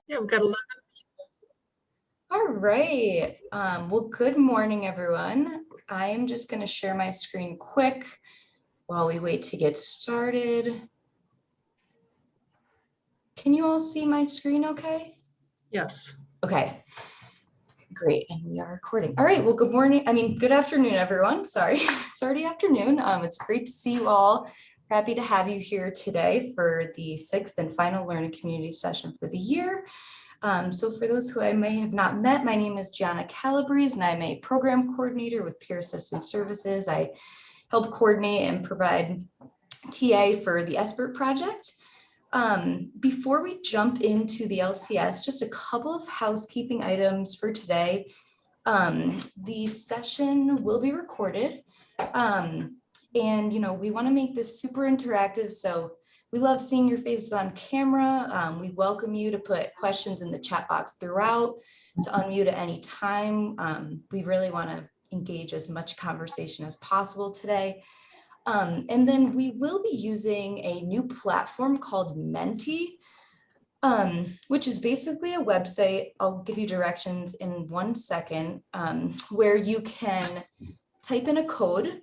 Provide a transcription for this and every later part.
Yeah, we've got 11. All right. Well, good morning, everyone. I am just going to share my screen quick while we wait to get started. Can you all see my screen okay? Yes. Okay, great. And we are recording. All right. Well, good morning. Good afternoon, everyone. Sorry, it's already afternoon. It's great to see you all. Happy to have you here today for the 6th and final Learning Community session for the year. So for those who I may have not met, my name is Gianna Calabrese, and I'm a program coordinator with Peer Assistance Services. I help coordinate and provide TA for the SBIRT project. Before we jump into the LCS, just a couple of housekeeping items for today. The session will be recorded. And we want to make this super interactive, so we love seeing your faces on camera. We welcome you to put questions in the chat box throughout, to unmute at any time. We really want to engage as much conversation as possible today. And then we will be using a new platform called Menti, which is basically a website. I'll give you directions in 1 second, where you can type in a code.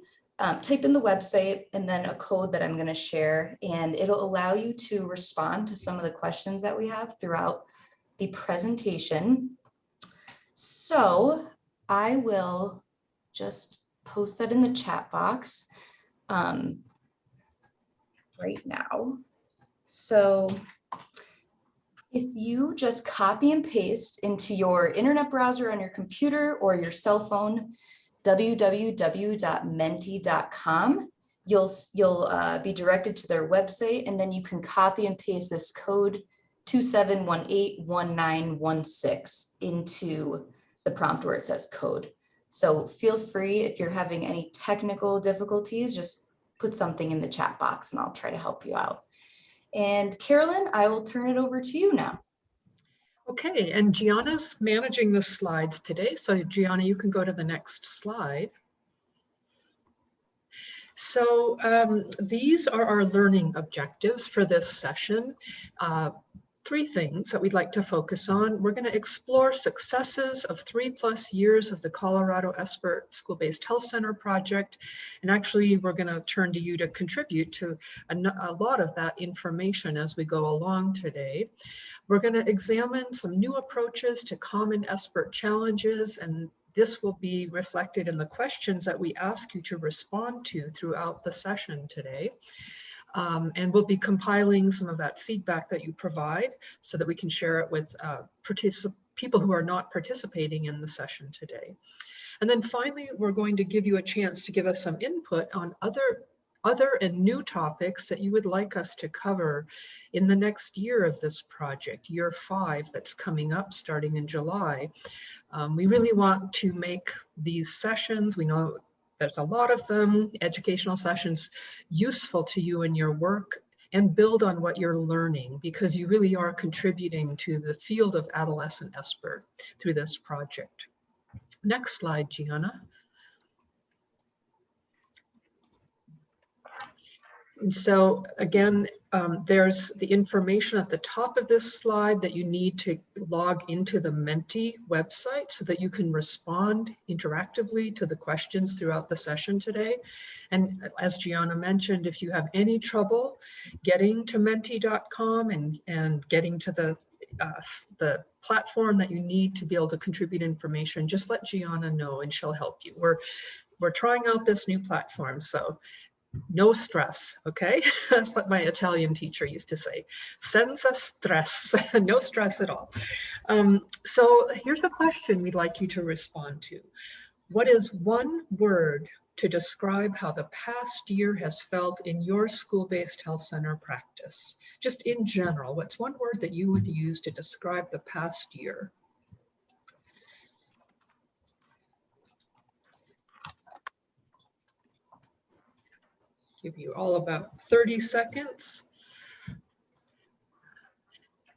Type in the website and then a code that I'm going to share, and it'll allow you to respond to some of the questions that we have throughout the presentation. So I will just post that in the chat box right now. So if you just copy and paste into your internet browser on your computer or your cell phone, www.menti.com. You'll be directed to their website, and then you can copy and paste this code 27181916 into the prompt where it says code. So feel free, if you're having any technical difficulties, just put something in the chat box and I'll try to help you out. And Carolyn, I will turn it over to you now. Okay, and Gianna's managing the slides today. So Gianna, you can go to the next slide. So these are our learning objectives for this session. 3 things that we'd like to focus on. We're going to explore successes of 3+ years of the Colorado SBIRT School-Based Health Center project. And actually, we're going to turn to you to contribute to a lot of that information as we go along today. We're going to examine some new approaches to common SBIRT challenges, and this will be reflected in the questions that we ask you to respond to throughout the session today. And we'll be compiling some of that feedback that you provide so that we can share it with people who are not participating in the session today. And then finally, we're going to give you a chance to give us some input on other and new topics that you would like us to cover in the next year of this project, year 5, that's coming up starting in July. We really want to make these sessions, we know there's a lot of them, educational sessions, useful to you in your work and build on what you're learning, because you really are contributing to the field of adolescent SBIRT through this project. Next slide, Gianna. And so again, there's the information at the top of this slide that you need to log into the Menti website so that you can respond interactively to the questions throughout the session today. And as Gianna mentioned, if you have any trouble getting to menti.com and getting to the platform that you need to be able to contribute information, just let Gianna know and she'll help you. We're trying out this new platform, so no stress, okay? That's what my Italian teacher used to say. Senza stress, no stress at all. So here's a question we'd like you to respond to. What is one word to describe how the past year has felt in your school-based health center practice? Just in general, what's one word that you would use to describe the past year? Give you all about 30 seconds.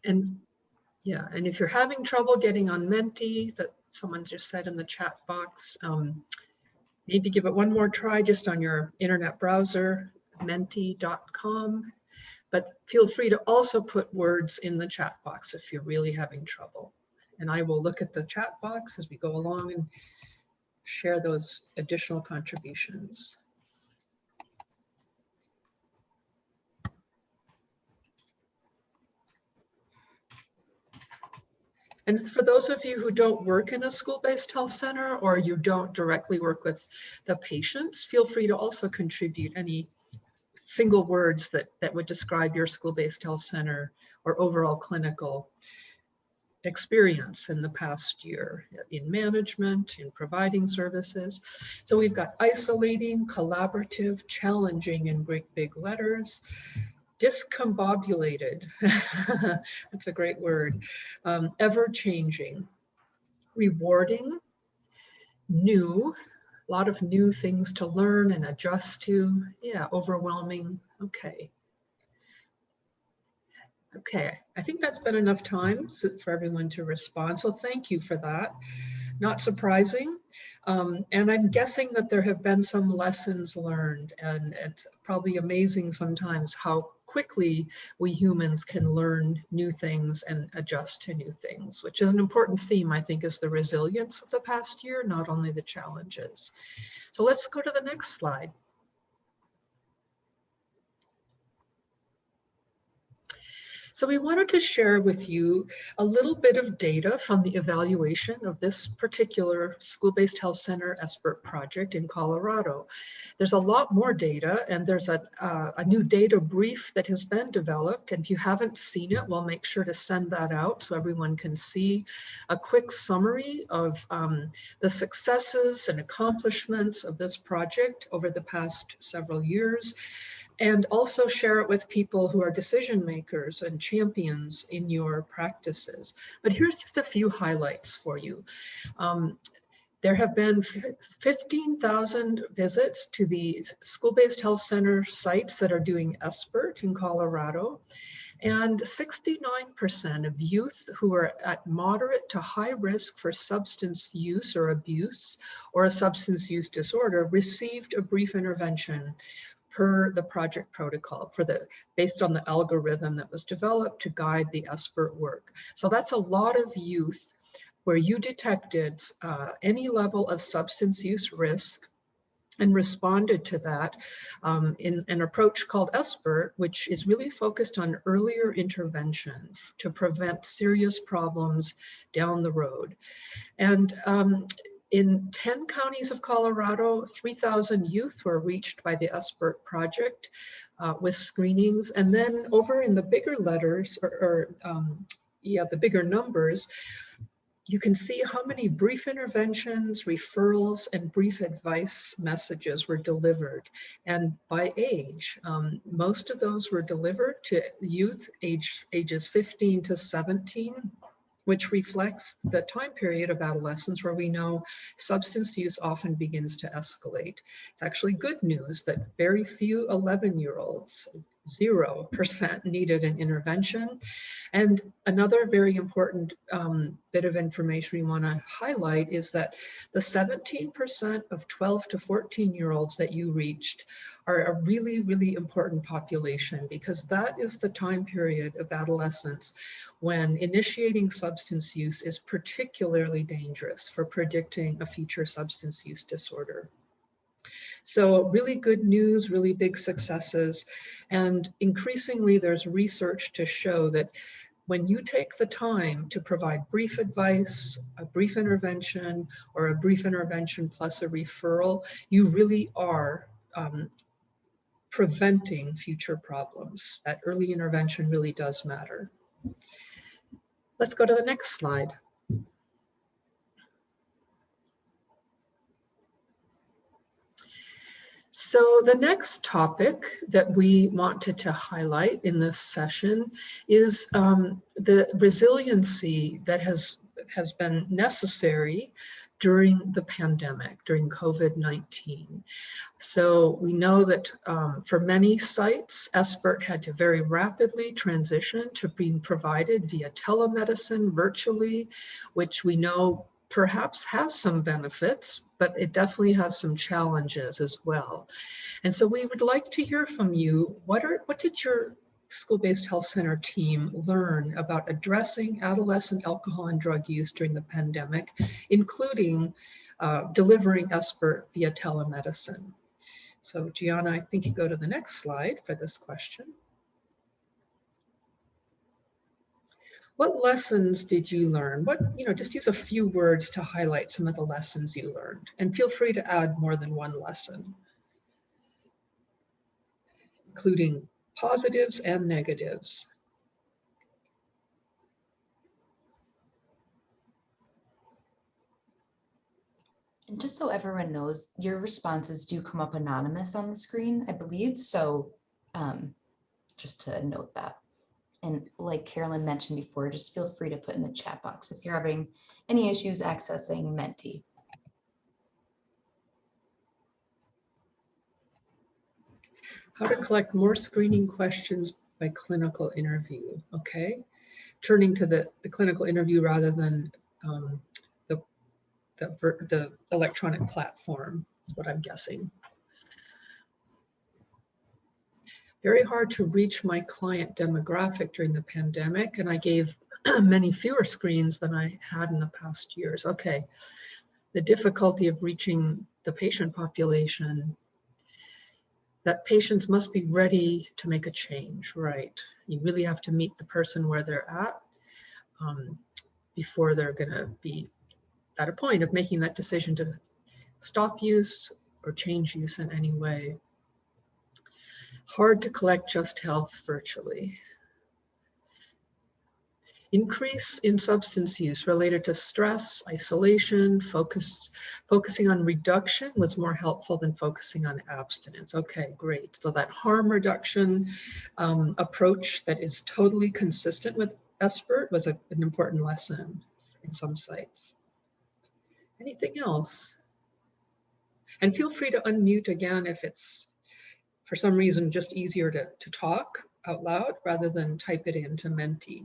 And yeah, and if you're having trouble getting on Menti, that someone just said in the chat box, maybe give it one more try just on your internet browser, menti.com. but feel free to also put words in the chat box if you're really having trouble. And I will look at the chat box as we go along and share those additional contributions. And for those of you who don't work in a school-based health center, or you don't directly work with the patients, feel free to also contribute any single words that would describe your school-based health center or overall clinical experience in the past year in management, in providing services. So we've got isolating, collaborative, challenging in great big letters, discombobulated, that's a great word, ever-changing, rewarding, new, a lot of new things to learn and adjust to, yeah, overwhelming, okay. Okay, I think that's been enough time for everyone to respond, so thank you for that. Not surprising, and I'm guessing that there have been some lessons learned, and it's probably amazing sometimes how quickly we humans can learn new things and adjust to new things, which is an important theme, I think, is the resilience of the past year, not only the challenges. So let's go to the next slide. So we wanted to share with you a little bit of data from the evaluation of this particular school-based health center SBIRT project in Colorado. There's a lot more data, and there's a new data brief that has been developed. And if you haven't seen it, we'll make sure to send that out so everyone can see a quick summary of the successes and accomplishments of this project over the past several years, and also share it with people who are decision makers and champions in your practices. But here's just a few highlights for you. There have been 15,000 visits to the school-based health center sites that are doing SBIRT in Colorado, and 69% of youth who are at moderate to high risk for substance use or abuse or a substance use disorder received a brief intervention per the project protocol based on the algorithm that was developed to guide the SBIRT work. So that's a lot of youth where you detected any level of substance use risk and responded to that in an approach called SBIRT, which is really focused on earlier intervention to prevent serious problems down the road. And in 10 counties of Colorado, 3,000 youth were reached by the SBIRT project with screenings. And then over in the bigger letters, the bigger numbers, you can see how many brief interventions, referrals, and brief advice messages were delivered. And by age, most of those were delivered to youth ages 15 to 17, which reflects the time period of adolescence where we know substance use often begins to escalate. It's actually good news that very few 11-year-olds, 0% needed an intervention. And another very important bit of information we want to highlight is that the 17% of 12 to 14-year-olds that you reached are a really, really important population, because that is the time period of adolescence when initiating substance use is particularly dangerous for predicting a future substance use disorder. So really good news, really big successes. And increasingly there's research to show that when you take the time to provide brief advice, a brief intervention, or a brief intervention plus a referral, you really are preventing future problems. That early intervention really does matter. Let's go to the next slide. So the next topic that we wanted to highlight in this session is the resiliency that has been necessary during the pandemic, during COVID-19. So we know that for many sites, SBIRT had to very rapidly transition to being provided via telemedicine virtually, which we know perhaps has some benefits, but it definitely has some challenges as well. And so we would like to hear from you. What did your school-based health center team learn about addressing adolescent alcohol and drug use during the pandemic, including delivering SBIRT via telemedicine? So Gianna, I think you go to the next slide for this question. What lessons did you learn? Just use a few words to highlight some of the lessons you learned, and feel free to add more than one lesson, including positives and negatives. And just so everyone knows, your responses do come up anonymous on the screen, I believe. So just to note that. And like Carolyn mentioned before, just feel free to put in the chat box if you're having any issues accessing Menti. How to collect more screening questions by clinical interview. Okay, turning to the clinical interview rather than the electronic platform is what I'm guessing. Very hard to reach my client demographic during the pandemic, and I gave many fewer screens than I had in the past years. Okay, the difficulty of reaching the patient population, that patients must be ready to make a change, right? You really have to meet the person where they're at before they're gonna be at a point of making that decision to stop use or change use in any way. Hard to collect Just Health virtually. Increase in substance use related to stress, isolation, focusing on reduction was more helpful than focusing on abstinence. Okay, great. So that harm reduction approach that is totally consistent with SBIRT was an important lesson in some sites. Anything else? And feel free to unmute again if it's for some reason just easier to talk out loud rather than type it into Menti.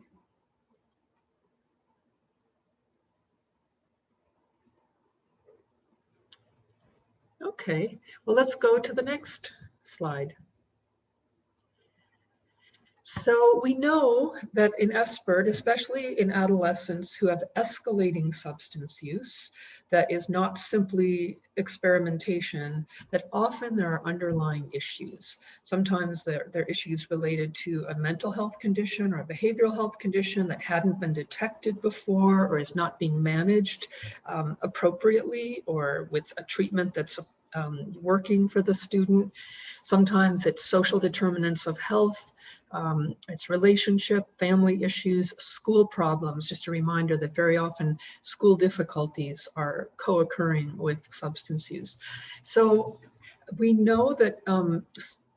Okay, well, let's go to the next slide. So we know that in SBIRT, especially in adolescents who have escalating substance use, that is not simply experimentation, that often there are underlying issues. Sometimes there are issues related to a mental health condition or a behavioral health condition that hadn't been detected before or is not being managed appropriately or with a treatment that's working for the student. Sometimes it's social determinants of health, it's relationship, family issues, school problems. Just a reminder that very often school difficulties are co-occurring with substance use. So we know that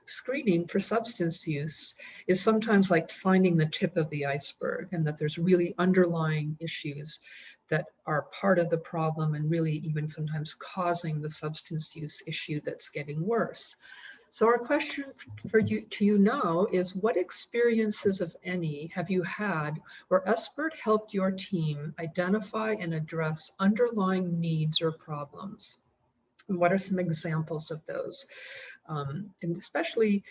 screening for substance use is sometimes like finding the tip of the iceberg, and that there's really underlying issues that are part of the problem and really even sometimes causing the substance use issue that's getting worse. So our question to you now is, what experiences, if any, have you had where SBIRT helped your team identify and address underlying needs or problems? And what are some examples of those? And especially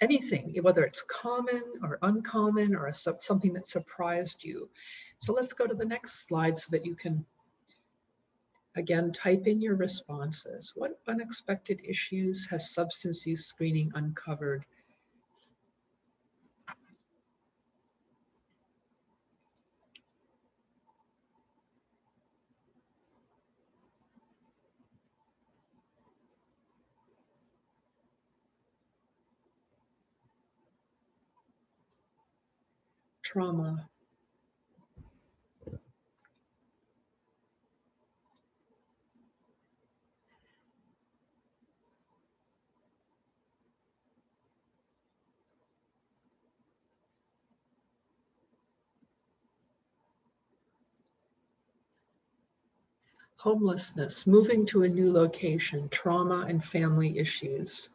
anything, whether it's common or uncommon or something that surprised you. So let's go to the next slide so that you can, again, type in your responses. What unexpected issues has substance use screening uncovered? Trauma. Homelessness, moving to a new location, trauma and family issues.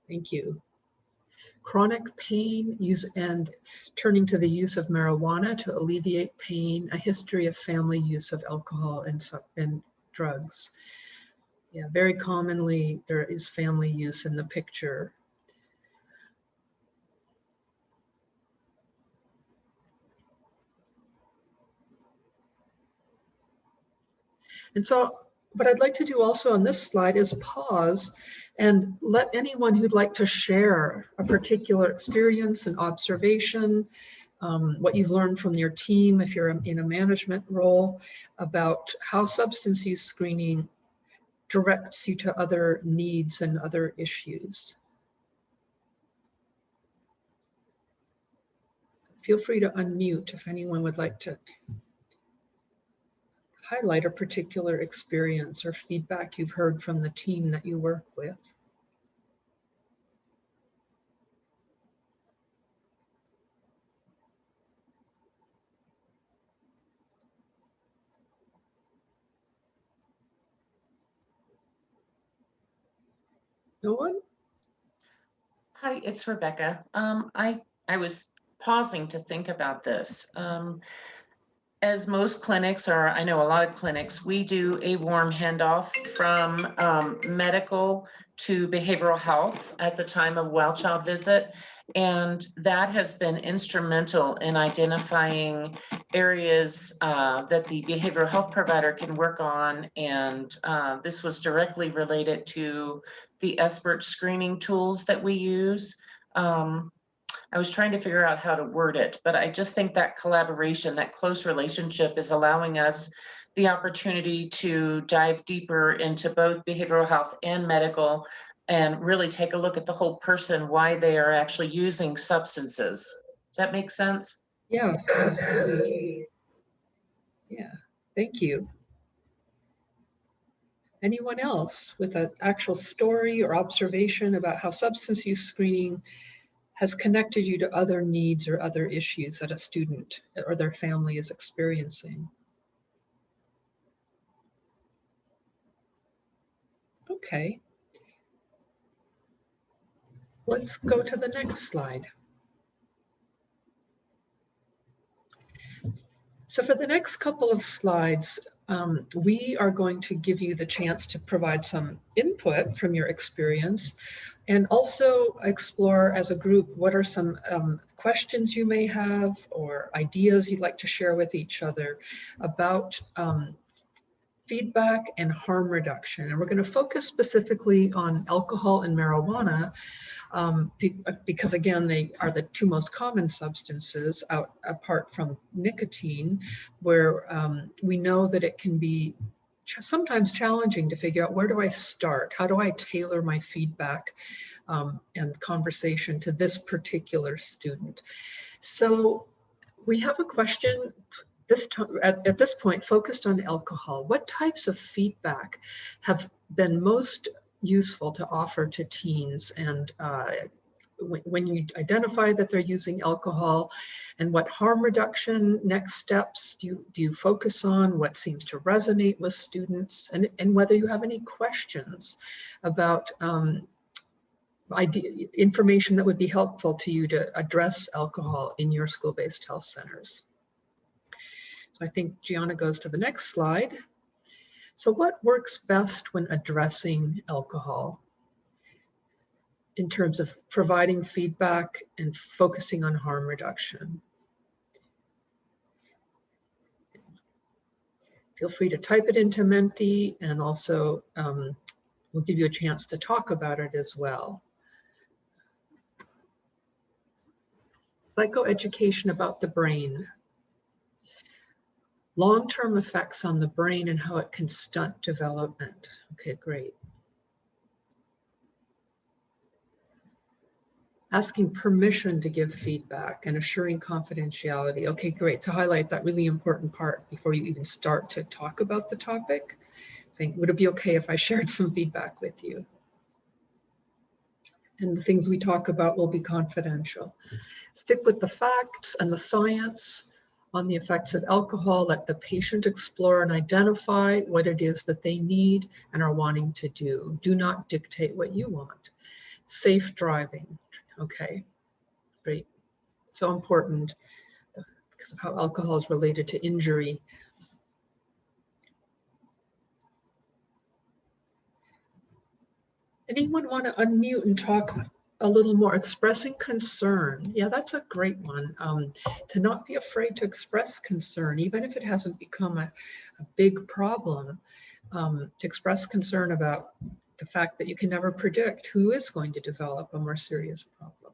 Thank you. Chronic pain, use and turning to the use of marijuana to alleviate pain, a history of family use of alcohol and drugs. Yeah, very commonly there is family use in the picture. And so what I'd like to do also on this slide is pause and let anyone who'd like to share a particular experience and observation, what you've learned from your team if you're in a management role, about how substance use screening directs you to other needs and other issues. Feel free to unmute if anyone would like to highlight a particular experience or feedback you've heard from the team that you work with. No one? Hi, it's Rebecca. I was pausing to think about this. As most clinics, or I know a lot of clinics, we do a warm handoff from medical to behavioral health at the time of well child visit. And that has been instrumental in identifying areas that the behavioral health provider can work on. And this was directly related to the SBIRT screening tools that we use. I was trying to figure out how to word it, but I just think that collaboration, that close relationship is allowing us the opportunity to dive deeper into both behavioral health and medical and really take a look at the whole person, why they are actually using substances. Does that make sense? Yeah, absolutely. Yeah, thank you. Anyone else with an actual story or observation about how substance use screening has connected you to other needs or other issues that a student or their family is experiencing? Okay. Let's go to the next slide. So for the next couple of slides, we are going to give you the chance to provide some input from your experience and also explore as a group what are some questions you may have or ideas you'd like to share with each other about feedback and harm reduction. And we're going to focus specifically on alcohol and marijuana because again, they are the two most common substances apart from nicotine, where we know that it can be sometimes challenging to figure out where do I start? How do I tailor my feedback and conversation to this particular student? So we have a question at this point focused on alcohol. What types of feedback have been most useful to offer to teens, and when you identify that they're using alcohol, and what harm reduction next steps do you focus on, what seems to resonate with students, and whether you have any questions about information that would be helpful to you to address alcohol in your school-based health centers. So I think Gianna goes to the next slide. So what works best when addressing alcohol in terms of providing feedback and focusing on harm reduction? Feel free to type it into Menti, and also we'll give you a chance to talk about it as well. Psychoeducation about the brain. Long-term effects on the brain and how it can stunt development. Okay, great. Asking permission to give feedback and assuring confidentiality. Okay, great. To highlight that really important part before you even start to talk about the topic, saying, would it be okay if I shared some feedback with you? And the things we talk about will be confidential. Stick with the facts and the science on the effects of alcohol. Let the patient explore and identify what it is that they need and are wanting to do. Do not dictate what you want. Safe driving. Okay, great. So important because of how alcohol is related to injury. Anyone want to unmute and talk a little more, expressing concern. Yeah, that's a great one. To not be afraid to express concern, even if it hasn't become a big problem, to express concern about the fact that you can never predict who is going to develop a more serious problem.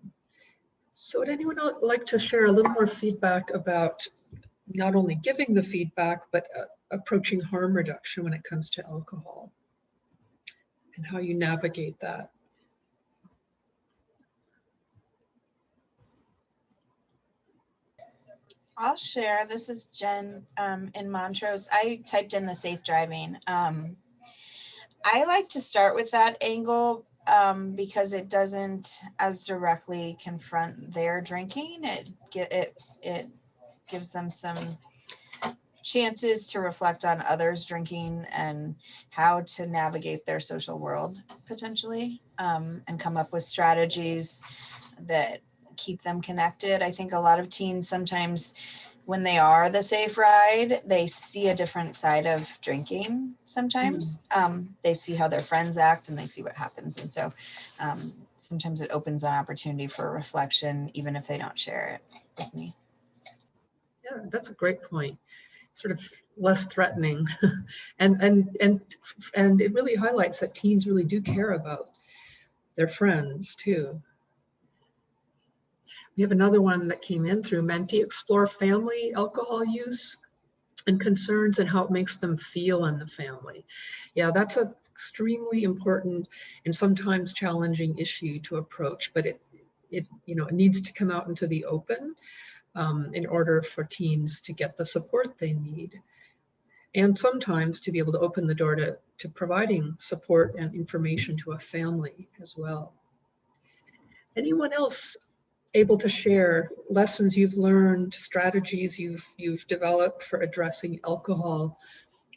So would anyone like to share a little more feedback about not only giving the feedback, but approaching harm reduction when it comes to alcohol and how you navigate that? I'll share. This is Jen in Montrose. I typed in the safe driving. I like to start with that angle because it doesn't as directly confront their drinking. It gives them some chances to reflect on others drinking and how to navigate their social world potentially, and come up with strategies that keep them connected. I think a lot of teens sometimes, when they are the safe ride, they see a different side of drinking sometimes. They see how their friends act and they see what happens. And so sometimes it opens an opportunity for reflection, even if they don't share it with me. Yeah, that's a great point. Sort of less threatening. and it really highlights that teens really do care about their friends too. We have another one that came in through Menti. Explore family alcohol use and concerns and how it makes them feel in the family. Yeah, that's an extremely important and sometimes challenging issue to approach, but it needs to come out into the open in order for teens to get the support they need. And sometimes to be able to open the door to providing support and information to a family as well. Anyone else able to share lessons you've learned, strategies you've developed for addressing alcohol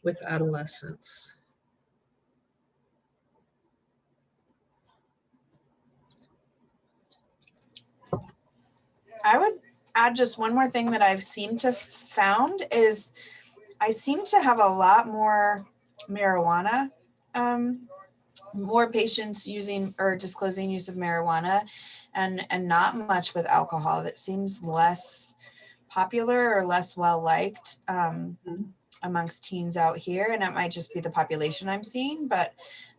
with adolescents? I would add just one more thing that I've seemed to found is I seem to have a lot more marijuana, more patients using or disclosing use of marijuana, and not much with alcohol. That seems less popular or less well liked amongst teens out here. And it might just be the population I'm seeing, but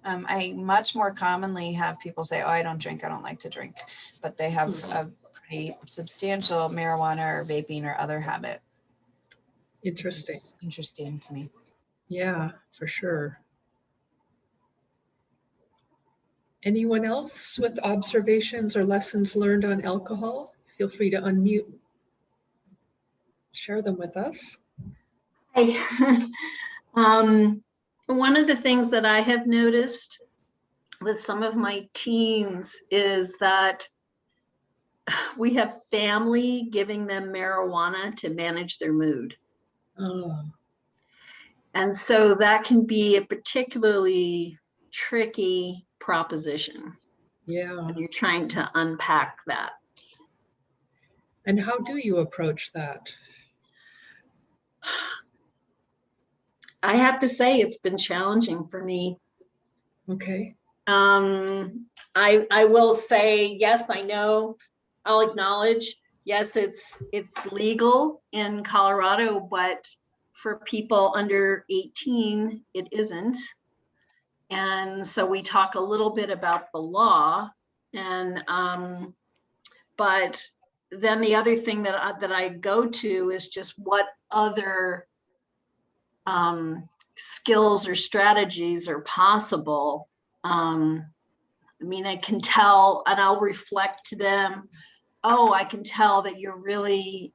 I much more commonly have people say, oh, I don't drink, I don't like to drink, but they have a pretty substantial marijuana or vaping or other habit. Interesting. Interesting to me. Yeah, for sure. Anyone else with observations or lessons learned on alcohol? Feel free to unmute. Share them with us. Hi. One of the things that I have noticed with some of my teens is that we have family giving them marijuana to manage their mood. Oh. And so that can be a particularly tricky proposition. Yeah. When you're trying to unpack that. And how do you approach that? I have to say it's been challenging for me. Okay. I will say, yes, I know, I'll acknowledge, yes, it's legal in Colorado, but for people under 18, it isn't. And so we talk a little bit about the law, and but then the other thing that I go to is just what other skills or strategies are possible. I mean, I can tell, and I'll reflect to them, oh, I can tell that you're really,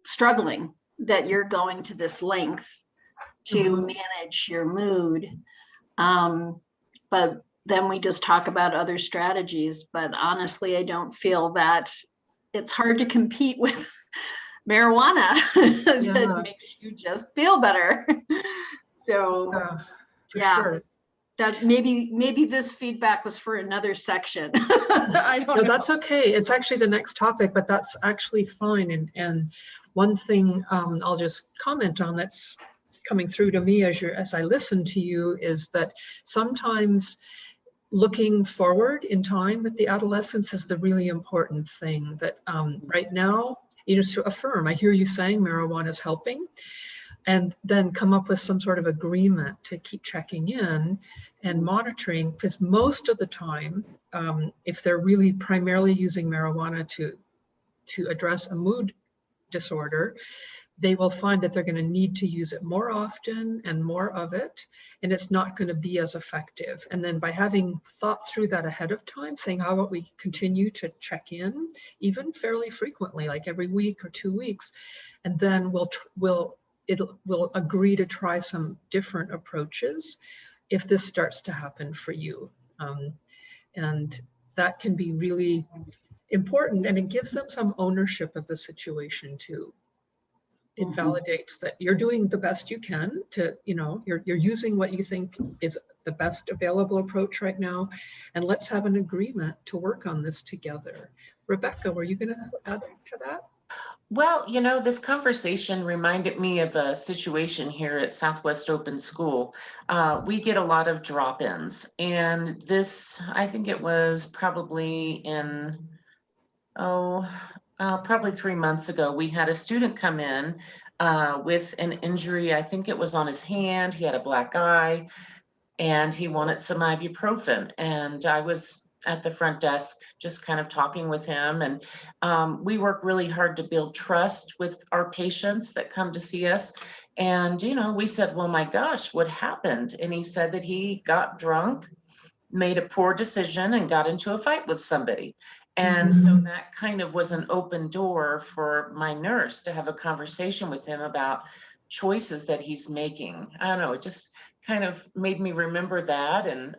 struggling, that you're going to this length to manage your mood. But then we just talk about other strategies. But honestly, I don't feel that it's hard to compete with marijuana that makes you just feel better. So yeah, sure. That maybe this feedback was for another section. I don't know. That's okay. It's actually the next topic, but that's actually fine. And one thing I'll just comment on that's coming through to me as I listen to you is that sometimes looking forward in time with the adolescents is the really important thing that right now, just to affirm, I hear you saying marijuana is helping, and then come up with some sort of agreement to keep checking in and monitoring, because most of the time, if they're really primarily using marijuana to address a mood disorder, they will find that they're going to need to use it more often and more of it, and it's not going to be as effective. And then by having thought through that ahead of time, saying how about we continue to check in even fairly frequently, like every week or 2 weeks, and then we'll agree to try some different approaches if this starts to happen for you. And that can be really important, and it gives them some ownership of the situation too. It validates that you're doing the best you can to, you're using what you think is the best available approach right now, and let's have an agreement to work on this together. Rebecca, were you going to add to that? Well, this conversation reminded me of a situation here at Southwest Open School. We get a lot of drop-ins, and this, I think it was probably in, probably 3 months ago, we had a student come in with an injury. I think it was on his hand. He had a black eye, and he wanted some ibuprofen. And I was at the front desk just kind of talking with him. And we work really hard to build trust with our patients that come to see us. And, we said, well, my gosh, what happened? And he said that he got drunk, made a poor decision, and got into a fight with somebody. And so that kind of was an open door for my nurse to have a conversation with him about choices that he's making. I don't know, it just kind of made me remember that. And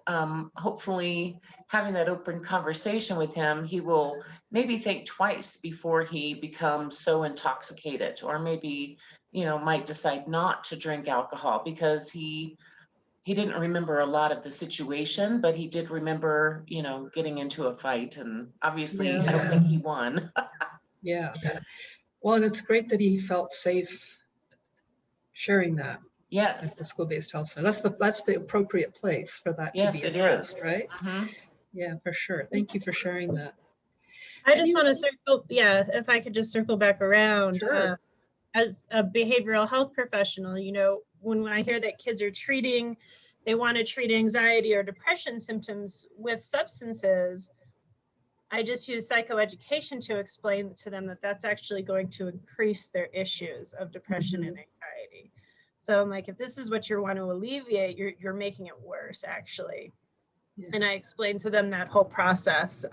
hopefully having that open conversation with him, he will maybe think twice before he becomes so intoxicated, or maybe, might decide not to drink alcohol, because he didn't remember a lot of the situation, but he did remember, getting into a fight. And obviously, I don't think he won. Yeah. Well, and it's great that he felt safe sharing that. Yes. At the school-based health center. That's the appropriate place for that to be addressed, right? Yeah, for sure. Thank you for sharing that. I just want to circle, if I could just circle back around. Sure. As a behavioral health professional, when I hear that kids are they want to treat anxiety or depression symptoms with substances, I just use psychoeducation to explain to them that that's actually going to increase their issues of depression and anxiety. So I'm like, if this is what you want to alleviate, you're making it worse, actually. Yeah. And I explain to them that whole process.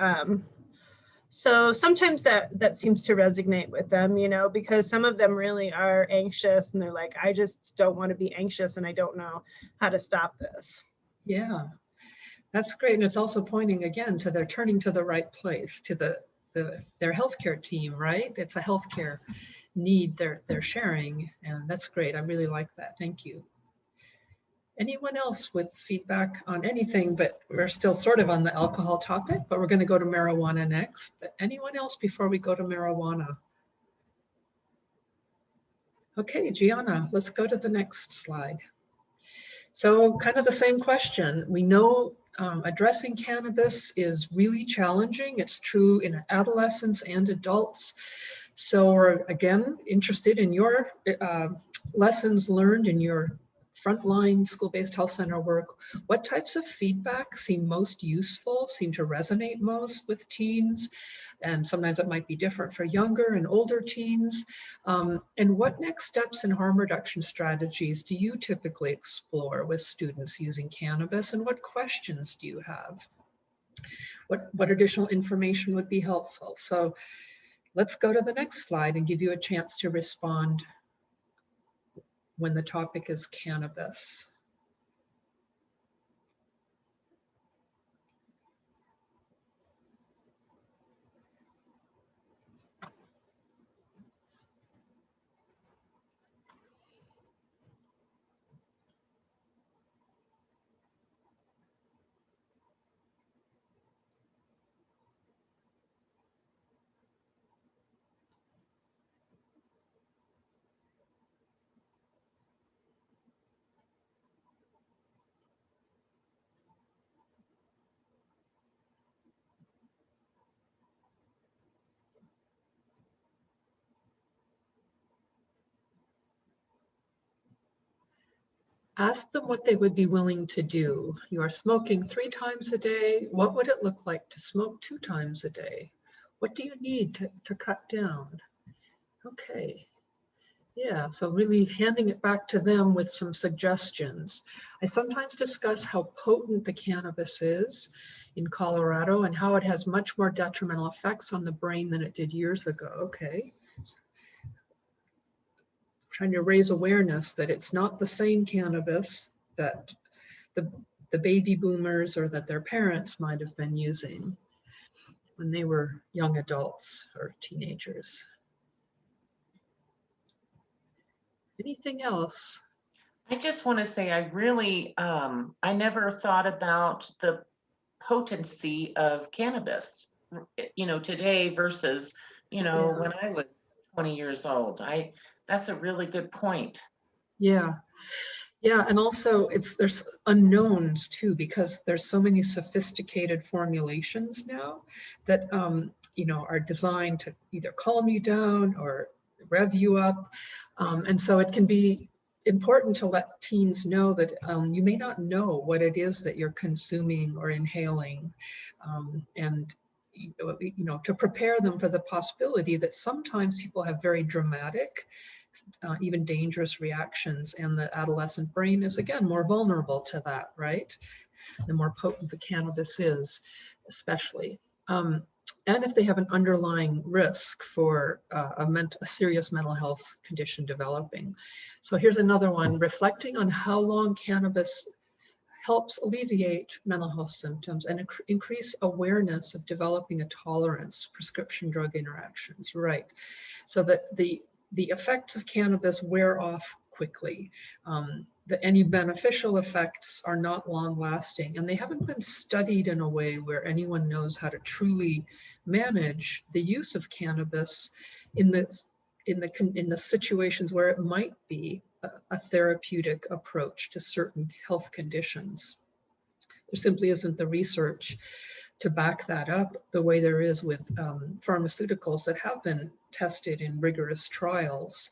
So sometimes that seems to resonate with them, because some of them really are anxious, and they're like, I just don't want to be anxious, and I don't know how to stop this. Yeah, that's great. And it's also pointing again to they're turning to the right place, to their healthcare team, right? It's a healthcare need they're sharing, and that's great. I really like that. Thank you. Anyone else with feedback on anything? But we're still sort of on the alcohol topic, but we're going to go to marijuana next. But anyone else before we go to marijuana? Okay, Gianna, let's go to the next slide. So kind of the same question. We know addressing cannabis is really challenging. It's true in adolescents and adults. So we're again interested in your lessons learned in your frontline school-based health center work. What types of feedback seem most useful, seem to resonate most with teens? And sometimes it might be different for younger and older teens. And what next steps and harm reduction strategies do you typically explore with students using cannabis? And what questions do you have? What additional information would be helpful? So let's go to the next slide and give you a chance to respond when the topic is cannabis. Ask them what they would be willing to do. You are smoking 3 times a day. What would it look like to smoke 2 times a day? What do you need to cut down? Okay. Yeah, so really handing it back to them with some suggestions. I sometimes discuss how potent the cannabis is in Colorado and how it has much more detrimental effects on the brain than it did years ago. Okay. Trying to raise awareness that it's not the same cannabis that the baby boomers or that their parents might have been using when they were young adults or teenagers. Anything else? I just want to say I really, I never thought about the potency of cannabis, today versus, Yeah. when I was 20 years old. That's a really good point. Yeah. Yeah, and also there's unknowns too, because there's so many sophisticated formulations now that are designed to either calm you down or rev you up. And so it can be important to let teens know that you may not know what it is that you're consuming or inhaling, and to prepare them for the possibility that sometimes people have very dramatic, even dangerous reactions, and the adolescent brain is again more vulnerable to that, right? The more potent the cannabis is, especially. And if they have an underlying risk for a serious mental health condition developing. So here's another one, reflecting on how long cannabis helps alleviate mental health symptoms and increase awareness of developing a tolerance to prescription drug interactions, right? So that the effects of cannabis wear off quickly. Any beneficial effects are not long lasting, and they haven't been studied in a way where anyone knows how to truly manage the use of cannabis in the situations where it might be a therapeutic approach to certain health conditions. There simply isn't the research to back that up the way there is with pharmaceuticals that have been tested in rigorous trials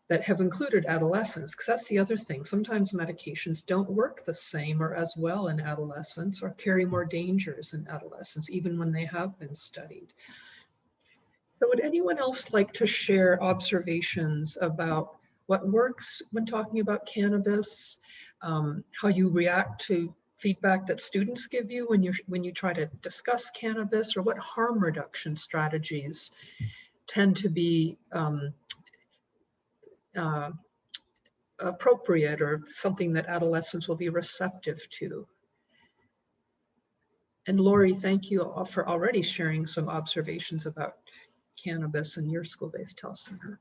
that have included adolescents, because that's the other thing. Sometimes medications don't work the same or as well in adolescents or carry more dangers in adolescents, even when they have been studied. So would anyone else like to share observations about what works when talking about cannabis, how you react to feedback that students give you when you try to discuss cannabis, or what harm reduction strategies tend to be appropriate or something that adolescents will be receptive to? And Lori, thank you for already sharing some observations about cannabis in your school-based health center.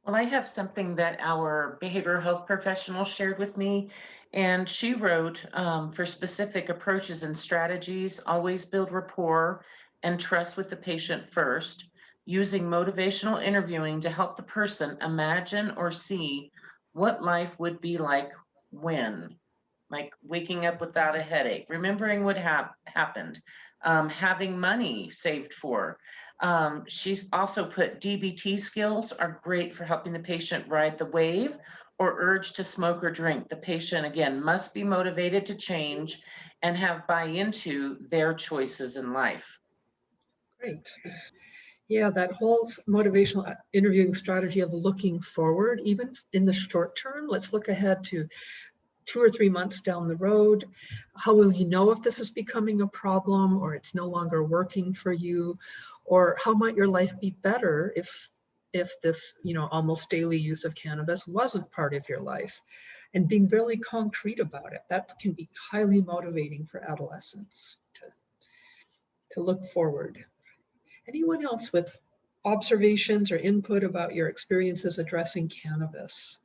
Well, I have something that our behavioral health professional shared with me, and she wrote, for specific approaches and strategies, always build rapport and trust with the patient first, using motivational interviewing to help the person imagine or see what life would be like when, like waking up without a headache, remembering what happened, having money saved for. She's also put DBT skills are great for helping the patient ride the wave or urge to smoke or drink. The patient, again, must be motivated to change and have buy into their choices in life. Great. Yeah, that whole motivational interviewing strategy of looking forward, even in the short term. Let's look ahead to 2 or 3 months down the road. How will you know if this is becoming a problem or it's no longer working for you? Or how might your life be better if this, almost daily use of cannabis wasn't part of your life? And being really concrete about it, that can be highly motivating for adolescents to look forward. Anyone else with observations or input about your experiences addressing cannabis?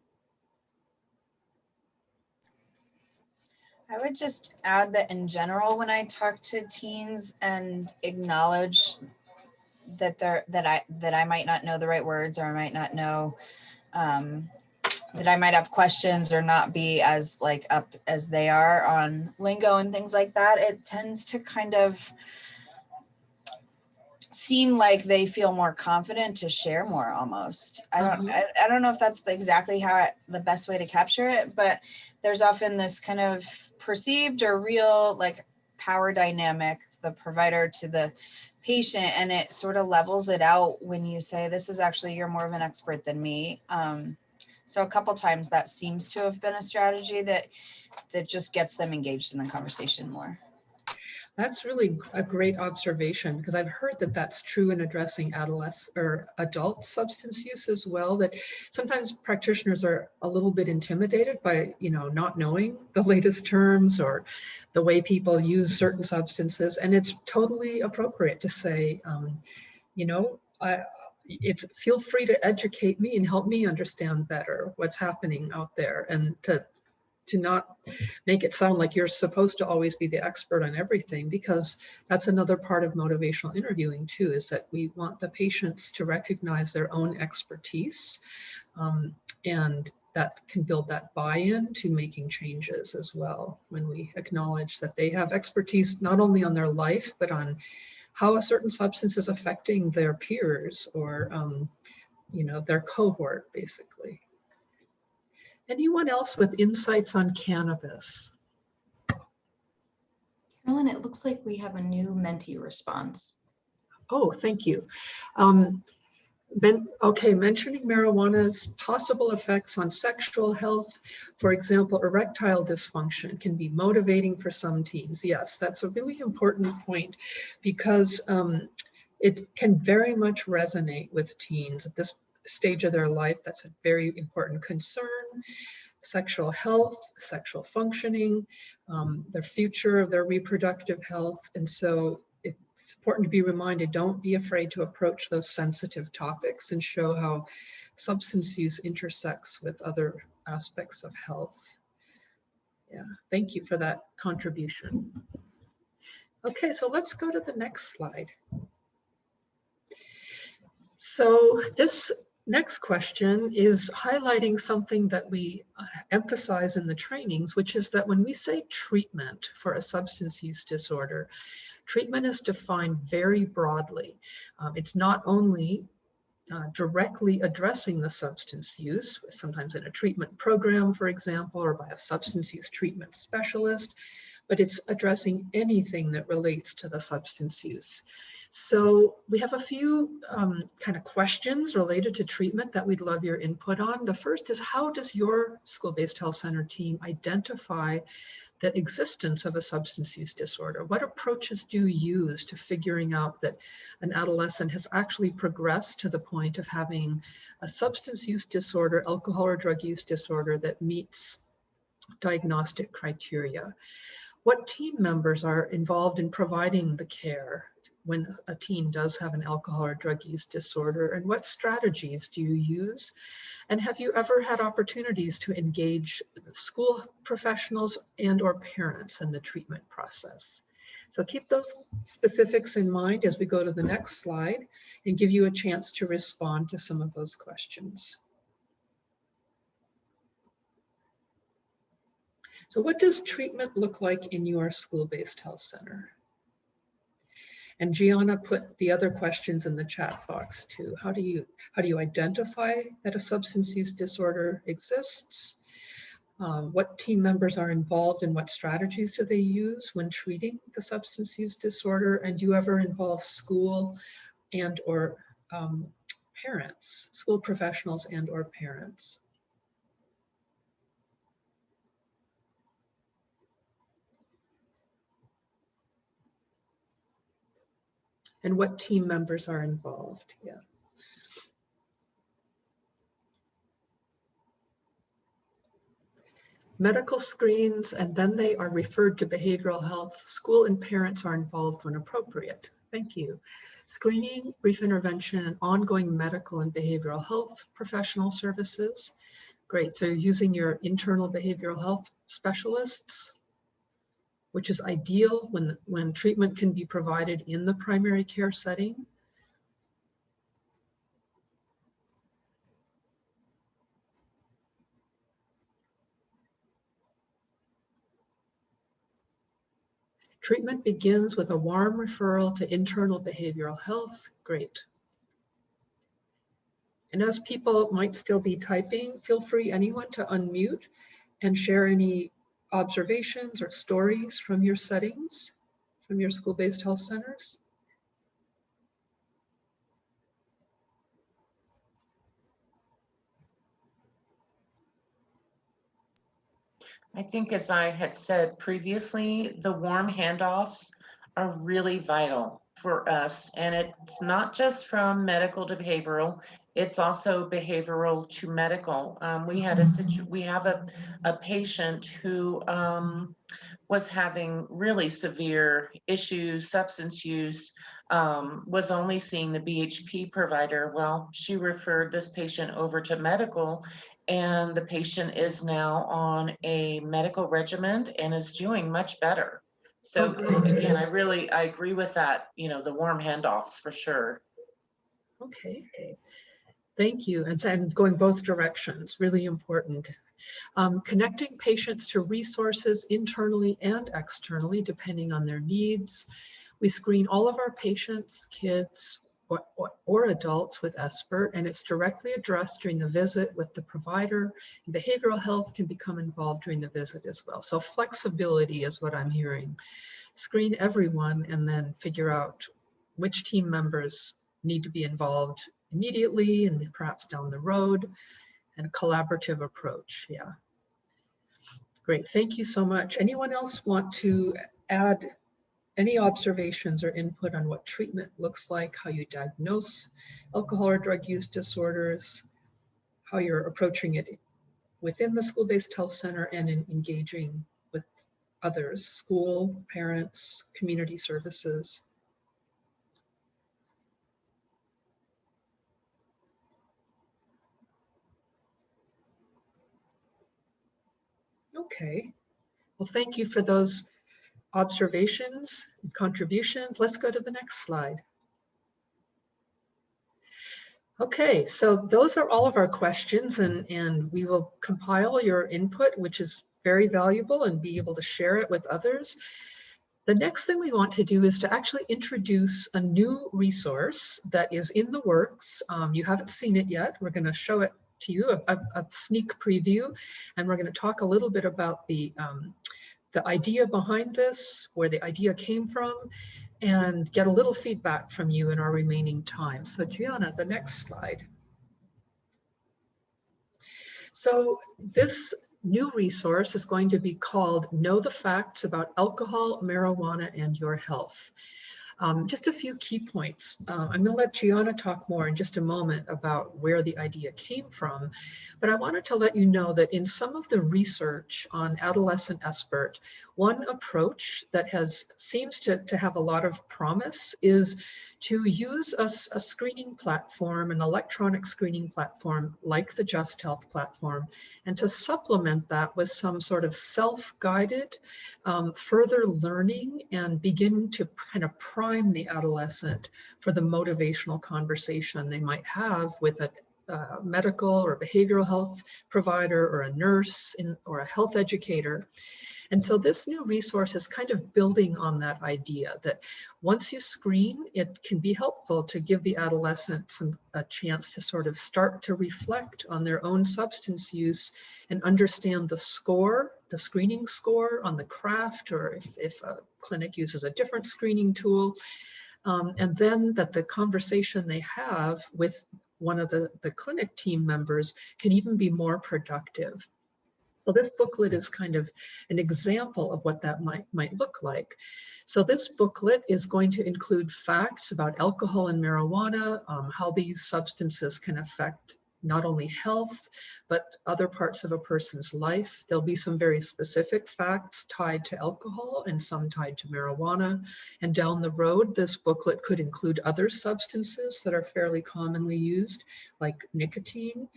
I would just add that in general, when I talk to teens and acknowledge that I might not know the right words, or I might not know that I might have questions or not be as up as they are on lingo and things like that, it tends to kind of seem like they feel more confident to share more almost. I don't know if that's exactly the best way to capture it, but there's often this kind of perceived or real like power dynamic, the provider to the patient, and it sort of levels it out when you say, this is actually, you're more of an expert than me. So a couple times that seems to have been a strategy that just gets them engaged in the conversation more. That's really a great observation, because I've heard that that's true in addressing adolescent or adult substance use as well, that sometimes practitioners are a little bit intimidated by, not knowing the latest terms or the way people use certain substances. And it's totally appropriate to say, feel free to educate me and help me understand better what's happening out there, and to not make it sound like you're supposed to always be the expert on everything, because that's another part of motivational interviewing too, is that we want the patients to recognize their own expertise, and that can build that buy-in to making changes as well, when we acknowledge that they have expertise not only on their life, but on how a certain substance is affecting their peers or their cohort, basically. Anyone else with insights on cannabis? Carolyn, it looks like we have a new Menti response. Oh, thank you. Mentioning marijuana's possible effects on sexual health, for example, erectile dysfunction, can be motivating for some teens. Yes, that's a really important point, because it can very much resonate with teens at this stage of their life. That's a very important concern. Sexual health, sexual functioning, their future, their reproductive health. And so it's important to be reminded, don't be afraid to approach those sensitive topics and show how substance use intersects with other aspects of health. Yeah, thank you for that contribution. Okay, so let's go to the next slide. So this next question is highlighting something that we emphasize in the trainings, which is that when we say treatment for a substance use disorder, treatment is defined very broadly. It's not only directly addressing the substance use, sometimes in a treatment program, for example, or by a substance use treatment specialist, but it's addressing anything that relates to the substance use. So we have a few kind of questions related to treatment that we'd love your input on. The first is, how does your school-based health center team identify the existence of a substance use disorder? What approaches do you use to figuring out that an adolescent has actually progressed to the point of having a substance use disorder, alcohol or drug use disorder, that meets diagnostic criteria? What team members are involved in providing the care when a teen does have an alcohol or drug use disorder, and what strategies do you use? And have you ever had opportunities to engage school professionals and or parents in the treatment process? So keep those specifics in mind as we go to the next slide and give you a chance to respond to some of those questions. So what does treatment look like in your school-based health center? And Gianna put the other questions in the chat box too. How do you identify that a substance use disorder exists? What team members are involved and what strategies do they use when treating the substance use disorder? And do you ever involve school and or parents, school professionals and or parents? And what team members are involved? Yeah. Medical screens, and then they are referred to behavioral health. School and parents are involved when appropriate. Thank you. Screening, brief intervention, and ongoing medical and behavioral health professional services. Great, so you're using your internal behavioral health specialists, which is ideal when treatment can be provided in the primary care setting. Treatment begins with a warm referral to internal behavioral health. Great. And as people might still be typing, feel free, anyone, to unmute and share any observations or stories from your settings, from your school-based health centers. I think, as I had said previously, the warm handoffs are really vital for us. And it's not just from medical to behavioral, it's also behavioral to medical. We have a patient who was having really severe issues, substance use, was only seeing the BHP provider. Well, she referred this patient over to medical, and the patient is now on a medical regimen and is doing much better. So again, I agree with that, the warm handoffs for sure. Okay, thank you. And going both directions, really important. Connecting patients to resources internally and externally, depending on their needs. We screen all of our patients, kids, or adults with SBIRT, and it's directly addressed during the visit with the provider. And behavioral health can become involved during the visit as well. So flexibility is what I'm hearing. Screen everyone and then figure out which team members need to be involved immediately and perhaps down the road, and a collaborative approach. Yeah. Great, thank you so much. Anyone else want to add any observations or input on what treatment looks like, how you diagnose alcohol or drug use disorders, how you're approaching it within the school-based health center and in engaging with others, school, parents, community services? Okay, well, thank you for those observations and contributions. Let's go to the next slide. Okay, so those are all of our questions, and we will compile your input, which is very valuable, and be able to share it with others. The next thing we want to do is to actually introduce a new resource that is in the works. You haven't seen it yet. We're going to show it to you, a sneak preview, and we're going to talk a little bit about the idea behind this, where the idea came from, and get a little feedback from you in our remaining time. So Gianna, the next slide. So this new resource is going to be called Know the Facts About Alcohol, Marijuana, and Your Health. Just a few key points. I'm going to let Gianna talk more in just a moment about where the idea came from, but I wanted to let you know that in some of the research on adolescent SBIRT, one approach that seems to have a lot of promise is to use a screening platform, an electronic screening platform like the Just Health platform, and to supplement that with some sort of self-guided further learning and begin to kind of prime the adolescent for the motivational conversation they might have with a medical or behavioral health provider or a nurse or a health educator. And so this new resource is kind of building on that idea that once you screen, it can be helpful to give the adolescents a chance to sort of start to reflect on their own substance use and understand the score, the screening score on the craft, or if a clinic uses a different screening tool. And then that the conversation they have with one of the clinic team members can even be more productive. So this booklet is kind of an example of what that might look like. So this booklet is going to include facts about alcohol and marijuana, how these substances can affect not only health, but other parts of a person's life. There'll be some very specific facts tied to alcohol and some tied to marijuana. And down the road, this booklet could include other substances that are fairly commonly used, like nicotine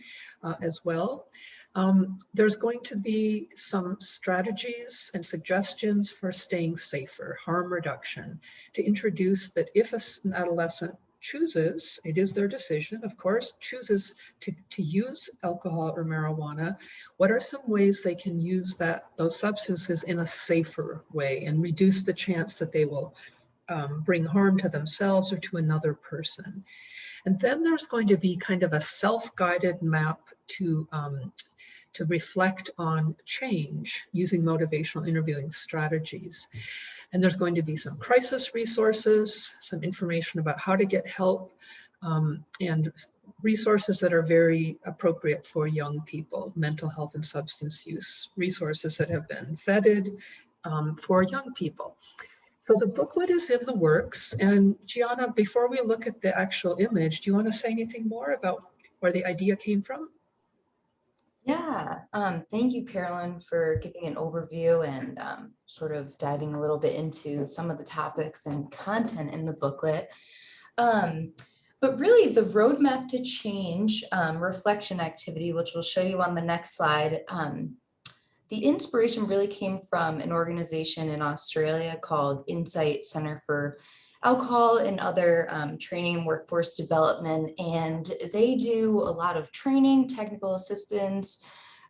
as well. There's going to be some strategies and suggestions for staying safer, harm reduction, to introduce that if an adolescent chooses, it is their decision, of course, chooses to use alcohol or marijuana, what are some ways they can use those substances in a safer way and reduce the chance that they will bring harm to themselves or to another person? And then there's going to be kind of a self-guided map to reflect on change using motivational interviewing strategies. And there's going to be some crisis resources, some information about how to get help, and resources that are very appropriate for young people, mental health and substance use resources that have been vetted for young people. So the booklet is in the works. And Gianna, before we look at the actual image, do you want to say anything more about where the idea came from? Yeah, thank you, Carolyn, for giving an overview and sort of diving a little bit into some of the topics and content in the booklet. But really the roadmap to change reflection activity, which we'll show you on the next slide, the inspiration really came from an organization in Australia called Insight Center for Alcohol and Other Training and Workforce Development. And they do a lot of training, technical assistance,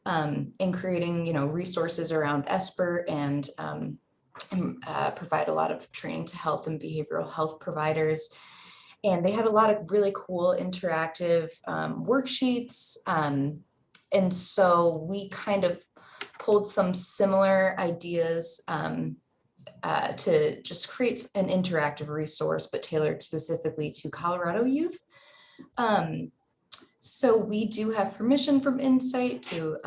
in creating, resources around SBIRT and provide a lot of training to health and behavioral health providers. And they had a lot of really cool interactive worksheets. And so we kind of pulled some similar ideas to just create an interactive resource, but tailored specifically to Colorado youth. So we do have permission from Insight to,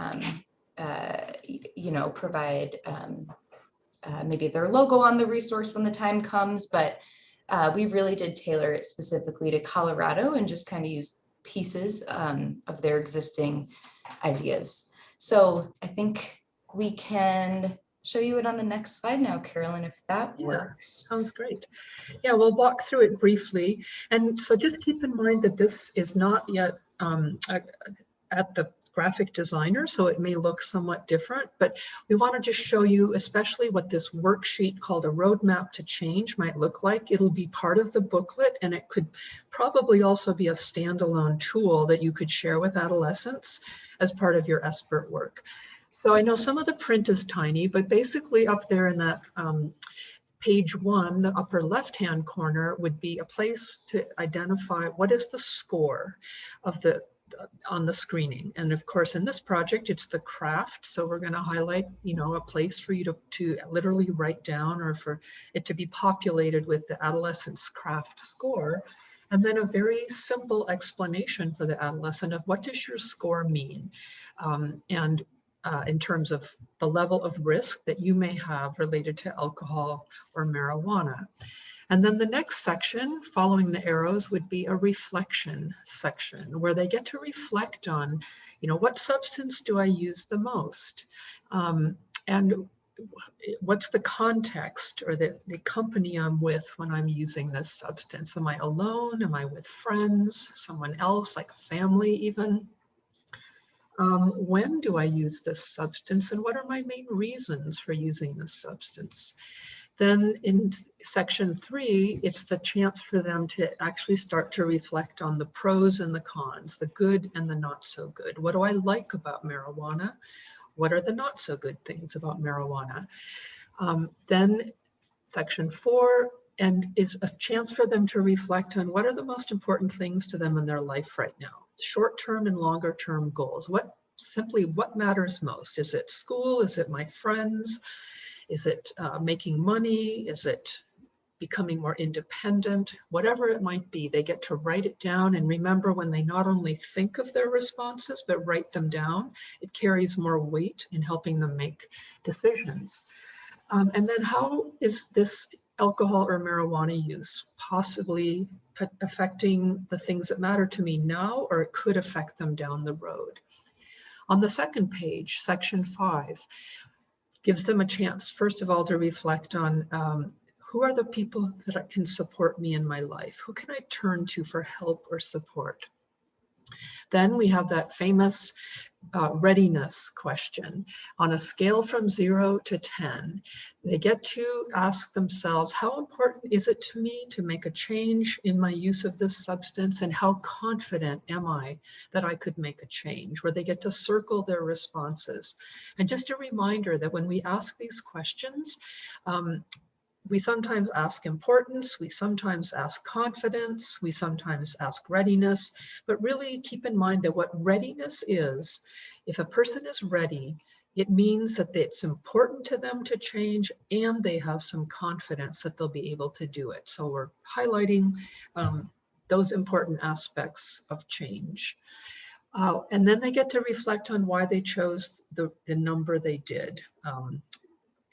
provide maybe their logo on the resource when the time comes, but we really did tailor it specifically to Colorado and just kind of use pieces of their existing ideas. So I think we can show you it on the next slide now, Carolyn, if that works. Sounds great. Yeah, we'll walk through it briefly. And so just keep in mind that this is not yet at the graphic designer, so it may look somewhat different, but we want to just show you especially what this worksheet called a roadmap to change might look like. It'll be part of the booklet, and it could probably also be a standalone tool that you could share with adolescents as part of your SBIRT work. So I know some of the print is tiny, but basically up there in that page 1, the upper left-hand corner would be a place to identify what is the score of on the screening. And of course, in this project, it's the craft. So we're going to highlight, a place for you to literally write down, or for it to be populated with the adolescent's craft score. And then a very simple explanation for the adolescent of what does your score mean? And in terms of the level of risk that you may have related to alcohol or marijuana. And then the next section, following the arrows, would be a reflection section where they get to reflect on, what substance do I use the most? And what's the context or the company I'm with when I'm using this substance? Am I alone? Am I with friends? Someone else, like a family even? When do I use this substance, and what are my main reasons for using this substance? Then in section 3, it's the chance for them to actually start to reflect on the pros and the cons, the good and the not so good. What do I like about marijuana? What are the not so good things about marijuana? Then section 4 is a chance for them to reflect on what are the most important things to them in their life right now. Short-term and longer-term goals. What matters most? Is it school? Is it my friends? Is it making money? Is it becoming more independent? Whatever it might be, they get to write it down and remember when they not only think of their responses, but write them down. It carries more weight in helping them make decisions. And then how is this alcohol or marijuana use possibly affecting the things that matter to me now, or it could affect them down the road? On the second page, section 5, gives them a chance, first of all, to reflect on who are the people that can support me in my life? Who can I turn to for help or support? Then we have that famous readiness question. On a scale from 0 to 10, they get to ask themselves, how important is it to me to make a change in my use of this substance, and how confident am I that I could make a change, where they get to circle their responses. And just a reminder that when we ask these questions, we sometimes ask importance, we sometimes ask confidence, we sometimes ask readiness, but really keep in mind that what readiness is, if a person is ready, it means that it's important to them to change and they have some confidence that they'll be able to do it. So we're highlighting those important aspects of change. And then they get to reflect on why they chose the number they did.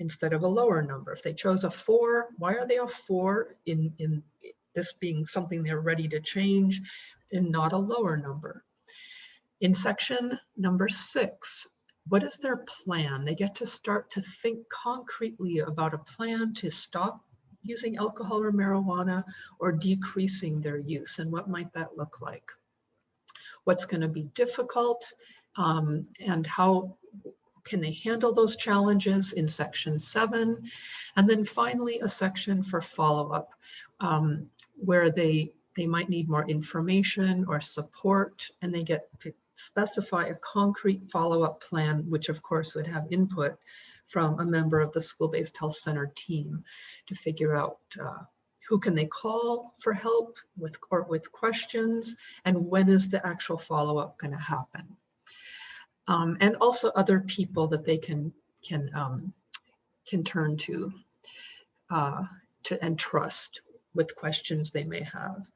Instead of a lower number. If they chose a 4, why are they a 4 in this being something they're ready to change and not a lower number? In section number 6, what is their plan? They get to start to think concretely about a plan to stop using alcohol or marijuana or decreasing their use, and what might that look like? What's going to be difficult, and how can they handle those challenges in section 7? And then finally, a section for follow-up where they might need more information or support, and they get to specify a concrete follow-up plan, which of course would have input from a member of the school-based health center team to figure out who can they call for help with questions, and when is the actual follow-up going to happen. And also other people that they can turn to and trust with questions they may have.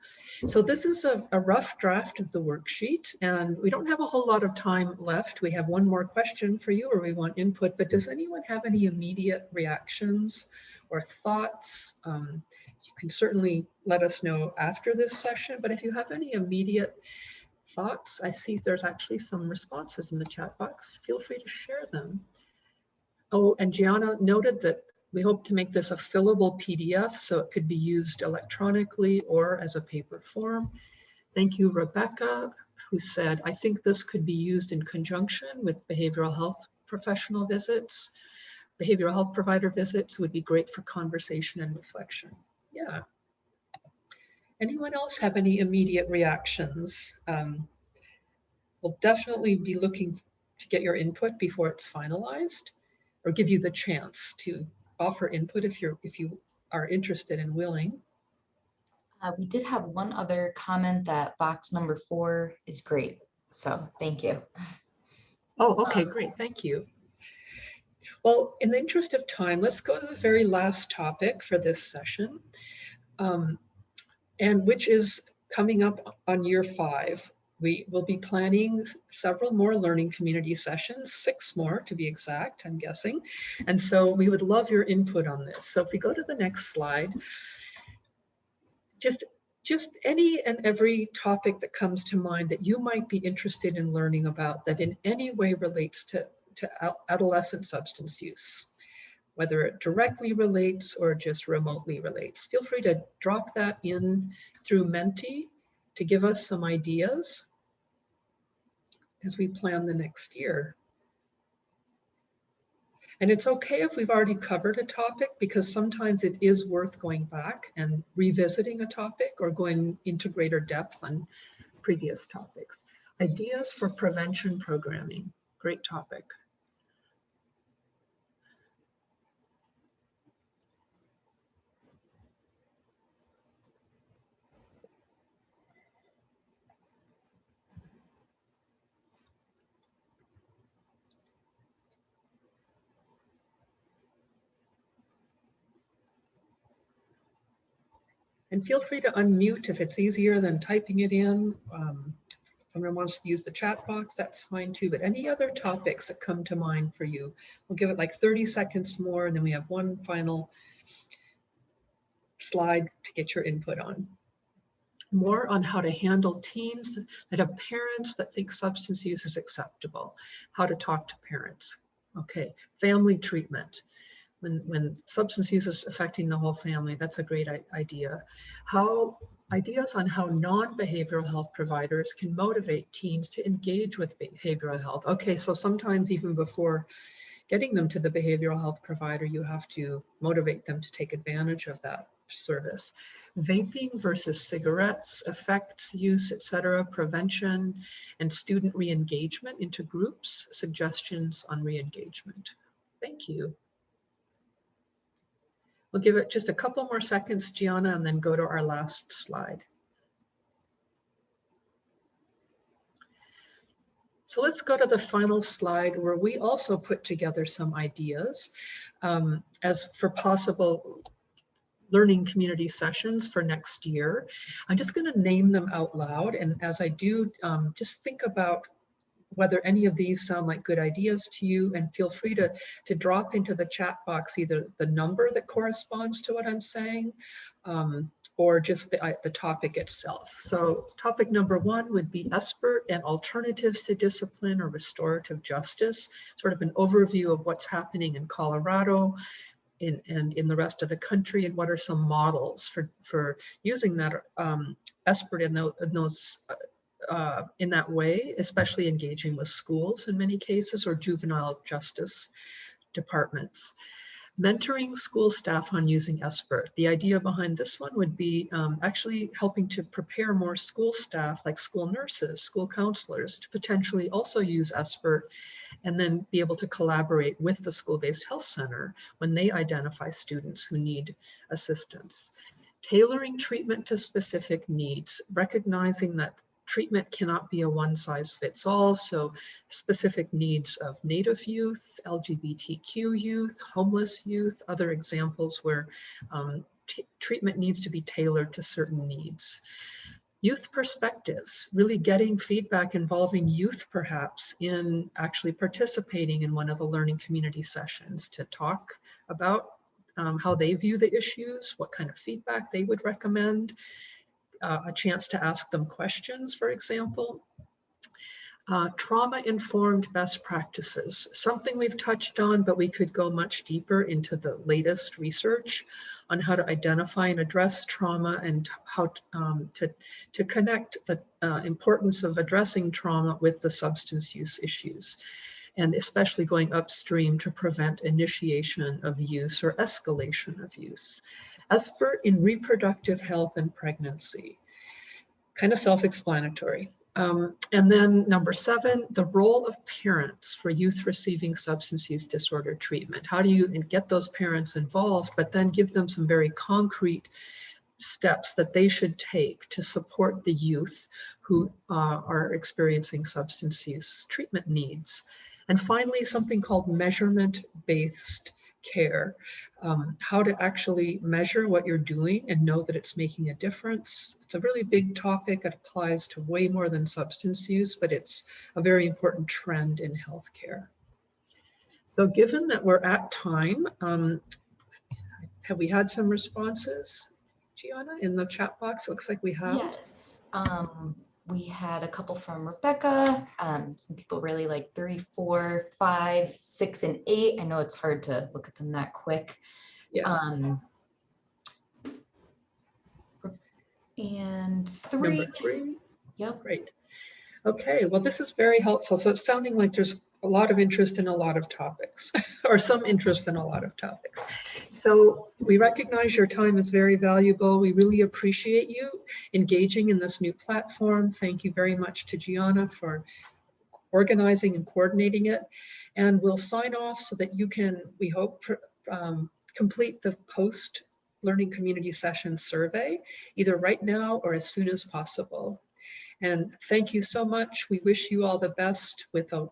So this is a rough draft of the worksheet, and we don't have a whole lot of time left. We have one more question for you, or we want input, but does anyone have any immediate reactions or thoughts? You can certainly let us know after this session, but if you have any immediate thoughts, I see there's actually some responses in the chat box. Feel free to share them. Oh, and Gianna noted that we hope to make this a fillable PDF so it could be used electronically or as a paper form. Thank you, Rebecca, who said, I think this could be used in conjunction with behavioral health professional visits. Behavioral health provider visits would be great for conversation and reflection. Yeah. Anyone else have any immediate reactions? We'll definitely be looking to get your input before it's finalized, or give you the chance to offer input if you are interested and willing. We did have one other comment that box number 4 is great. So thank you. Oh, okay, great. Thank you. Well, in the interest of time, let's go to the very last topic for this session, and which is coming up on year 5. We will be planning several more learning community sessions, 6 more to be exact, I'm guessing. And so we would love your input on this. So if we go to the next slide, just any and every topic that comes to mind that you might be interested in learning about that in any way relates to adolescent substance use, whether it directly relates or just remotely relates. Feel free to drop that in through Menti to give us some ideas as we plan the next year. And it's okay if we've already covered a topic, because sometimes it is worth going back and revisiting a topic or going into greater depth on previous topics. Ideas for prevention programming, great topic. And feel free to unmute if it's easier than typing it in. If someone wants to use the chat box, that's fine too. But any other topics that come to mind for you, we'll give it like 30 seconds more, and then we have one final slide to get your input on. More on how to handle teens that have parents that think substance use is acceptable, how to talk to parents. Okay, family treatment. When substance use is affecting the whole family, that's a great idea. How ideas on how non-behavioral health providers can motivate teens to engage with behavioral health. Okay, so sometimes even before getting them to the behavioral health provider, you have to motivate them to take advantage of that service. Vaping versus cigarettes, effects, use, etc., prevention, and student re-engagement into groups, suggestions on re-engagement. Thank you. We'll give it just a couple more seconds, Gianna, and then go to our last slide. So let's go to the final slide where we also put together some ideas as for possible learning community sessions for next year. I'm just going to name them out loud. And as I do, just think about whether any of these sound like good ideas to you, and feel free to drop into the chat box either the number that corresponds to what I'm saying or just the topic itself. So topic number 1 would be SBIRT and alternatives to discipline or restorative justice, sort of an overview of what's happening in Colorado and in the rest of the country, and what are some models for using that SBIRT in that way, especially engaging with schools in many cases or juvenile justice departments. Mentoring school staff on using SBIRT. The idea behind this one would be actually helping to prepare more school staff, like school nurses, school counselors, to potentially also use SBIRT and then be able to collaborate with the school-based health center when they identify students who need assistance. Tailoring treatment to specific needs, recognizing that treatment cannot be a one-size-fits-all, so specific needs of Native youth, LGBTQ youth, homeless youth, other examples where treatment needs to be tailored to certain needs. Youth perspectives, really getting feedback involving youth perhaps in actually participating in one of the learning community sessions to talk about how they view the issues, what kind of feedback they would recommend. A chance to ask them questions, for example. Trauma-informed best practices, something we've touched on, but we could go much deeper into the latest research on how to identify and address trauma and how to connect the importance of addressing trauma with the substance use issues, and especially going upstream to prevent initiation of use or escalation of use. SBIRT in reproductive health and pregnancy, kind of self-explanatory. And then number 7, the role of parents for youth receiving substance use disorder treatment. How do you get those parents involved, but then give them some very concrete steps that they should take to support the youth who are experiencing substance use treatment needs. And finally, something called measurement-based care, how to actually measure what you're doing and know that it's making a difference. It's a really big topic. It applies to way more than substance use, but it's a very important trend in healthcare. So given that we're at time, have we had some responses, Gianna, in the chat box? Looks like we have. Yes. We had a couple from Rebecca. Some people really like 3, 4, 5, 6, and 8. I know it's hard to look at them that quick. Yeah. And 3. Number 3. Yep. Great. Okay, well, this is very helpful. So it's sounding like there's a lot of interest in a lot of topics, or some interest in a lot of topics. So we recognize your time is very valuable. We really appreciate you engaging in this new platform. Thank you very much to Gianna for organizing and coordinating it. And we'll sign off so that you can, we hope, complete the post-learning community session survey, either right now or as soon as possible. And thank you so much. We wish you all the best with the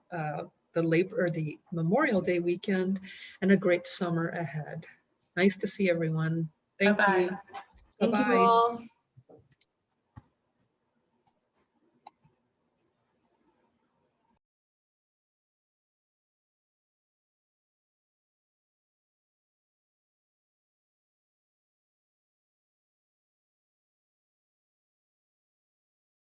Memorial Day weekend and a great summer ahead. Nice to see everyone. Thank you. Thank Bye-bye. you all.